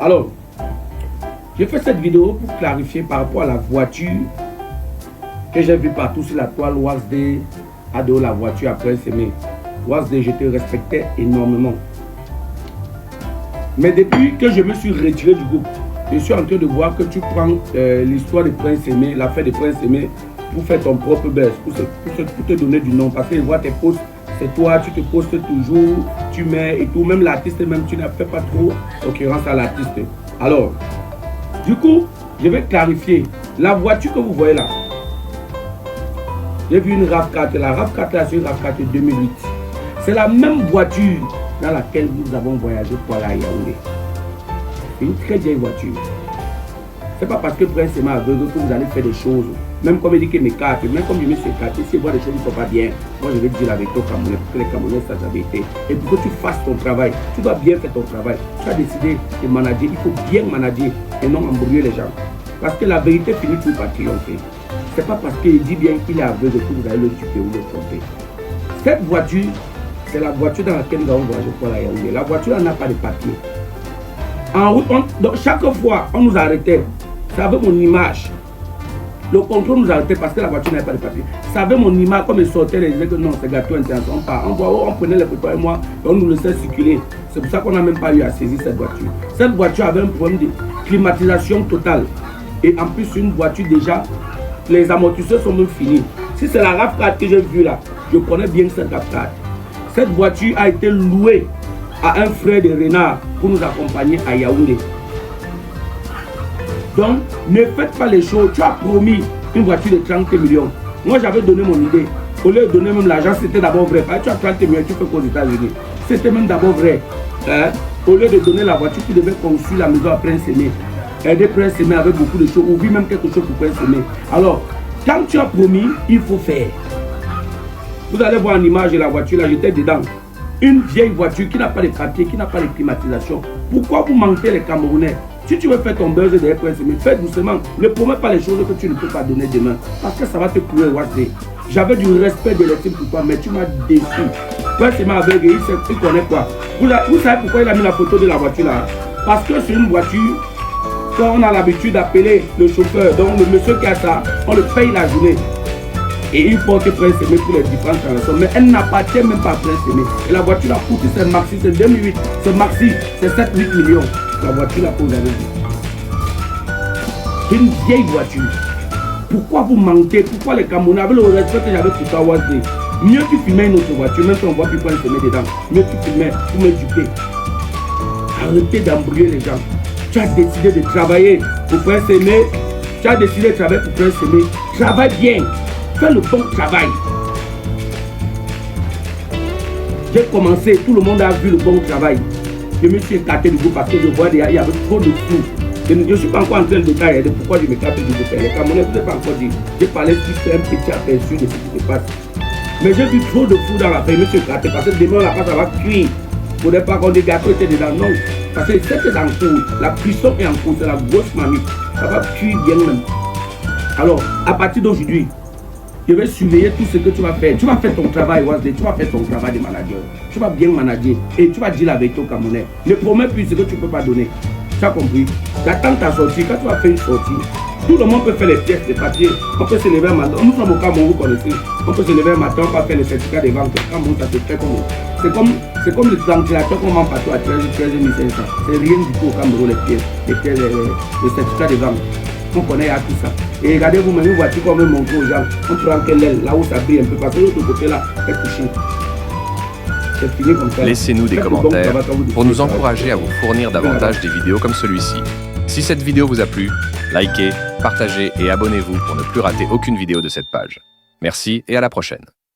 Alors, j'ai fait cette vidéo pour clarifier par rapport à la voiture que j'ai vue partout sur la toile. Wasday adore la voiture après s'aimer. Wasday, je te respectais énormément. Mais depuis que je me suis retiré du groupe, je suis en train de voir que tu prends l'histoire de Prince Aimé, l'affaire de Prince Aimé, pour faire ton propre buzz, pour te donner du nom. Parce que je vois tes posts, c'est toi, tu te postes toujours, tu mets et tout. Même l'artiste, même tu n'as fait pas trop concurrence à l'artiste. Alors, du coup, je vais clarifier. La voiture que vous voyez là, j'ai vu une RAV4. La RAV4 là, c'est une RAV4 2008. C'est la même voiture dans laquelle nous avons voyagé pour aller à Yaoundé. C'est une très vieille voiture. C'est pas parce que Prince Aimé aveugle que vous allez faire des choses. Même comme il dit que mes cartes, même comme je me suis écarté, si je vois des choses qui ne sont pas bien, moi je vais dire la vérité aux Camerounais pour que les Camerounais sachent la vérité. Et pour que tu fasses ton travail, tu dois bien faire ton travail. Tu as décidé de manager, il faut bien manager et non embrouiller les gens. Parce que la vérité finit toujours par triompher. C'est pas parce qu'il dit bien qu'il est aveugle que vous allez le tuer ou le tromper. Cette voiture, c'est la voiture dans laquelle nous avons voyagé pour la Yaoundé. La voiture n'a pas de papier. En route, donc chaque fois, on nous arrêtait. Ça avait mon image. Le contrôle nous arrêtait parce que la voiture n'avait pas de papier. Ça avait mon image, comme il sortait, il disait que non, c'est gâteau intéressant. On prenait les photos et moi, et on nous laissait circuler. C'est pour ça qu'on n'a même pas eu à saisir cette voiture. Cette voiture avait un problème de climatisation totale. Et en plus, une voiture déjà, les amortisseurs sont même finis. Si c'est la RAV4 que j'ai vue là, je connais bien cette RAV4. Cette voiture a été louée à un frère de Renard pour nous accompagner à Yaoundé. Donc, ne faites pas les choses. Tu as promis une voiture de 30 millions. Moi, j'avais donné mon idée. Au lieu de donner même l'argent, c'était d'abord vrai. Tu as 30 millions, tu fais qu'aux États-Unis. C'était même d'abord vrai. Au lieu de donner la voiture, tu devais construire la maison à Prince Aimé. Aider Prince Aimé avec beaucoup de choses. Ou bien même quelque chose pour Prince Aimé. Alors, quand tu as promis, il faut faire. Vous allez voir une image de la voiture, là, j'étais dedans. Une vieille voiture qui n'a pas de papier, qui n'a pas de climatisation. Pourquoi vous mentez les Camerounais? Si tu veux faire ton buzz derrière Prince Aimé, fais doucement. Ne promets pas les choses que tu ne peux pas donner demain. Parce que ça va te couler, Wasday. J'avais du respect de l'estime pour toi, mais tu m'as déçu. Prince Aimé aveugle, il connaît quoi? Vous savez pourquoi il a mis la photo de la voiture là? Parce que c'est une voiture, quand on a l'habitude d'appeler le chauffeur, donc le monsieur qui a ça, on le paye la journée. Et il porte Prince Aimé pour les différentes chansons. Mais elle n'appartient même pas à Prince Aimé. Et la voiture a coûté, c'est Maxi, c'est 2008. C'est Maxi, c'est 7-8 millions. La voiture là que vous avez vue. C'est une vieille voiture. Pourquoi vous mentez? Pourquoi les Camerounais, avec le respect que j'avais pour toi, Wasday, mieux tu filmais une autre voiture, même si on voit plus Prince Aimé dedans, mieux tu filmais pour m'éduquer. Arrêtez d'embrouiller les gens. Tu as décidé de travailler pour Prince Aimé. Tu as décidé de travailler pour Prince Aimé. Travaille bien. Fais le bon travail. J'ai commencé, tout le monde a vu le bon travail. Je me suis écarté du groupe parce que je vois qu'il y avait trop de flou. Je ne suis pas encore en train de détailler de pourquoi je m'écarte du groupe. Les Camerounais, je ne pas encore dit. J'ai parlé juste un petit aperçu de ce qui se passe. Mais j'ai vu trop de flou dans la paix. Je me suis écarté parce que demain la pâte va cuire. Il ne faudrait pas qu'on des gâteaux étaient dedans. Non. Parce que c'est que c'est en cours. La cuisson est en cours. C'est la grosse mamie. Ça va cuire bien même. Alors, à partir d'aujourd'hui, je vais surveiller tout ce que tu vas faire. Tu vas faire ton travail, Wasday. Tu vas faire ton travail de manager. Tu vas bien manager. Et tu vas dire la vérité aux Camerounais. Ne promets plus ce que tu ne peux pas donner. Tu as compris? J'attends ta sortie. Quand tu vas faire une sortie, tout le monde peut faire les pièces de papier. On peut se lever un matin. Nous sommes au Cameroun, vous connaissez. On peut se lever un matin, on va faire les certificats de vente. Au Cameroun, ça se fait comme c'est comme les ventilateurs qu'on vend partout à 13 500. C'est rien du tout au Cameroun, les certificats de vente. On connaît à tout ça. Et regardez vous-même une voiture qu'on veut montrer aux gens. On prend quelle aile, là où ça brille un peu, parce que l'autre côté là est touché. Laissez-nous des commentaires pour nous encourager à vous fournir davantage des vidéos comme celui-ci. Si cette vidéo vous a plu, likez, partagez et abonnez-vous pour ne plus rater aucune vidéo de cette page. Merci et à la prochaine.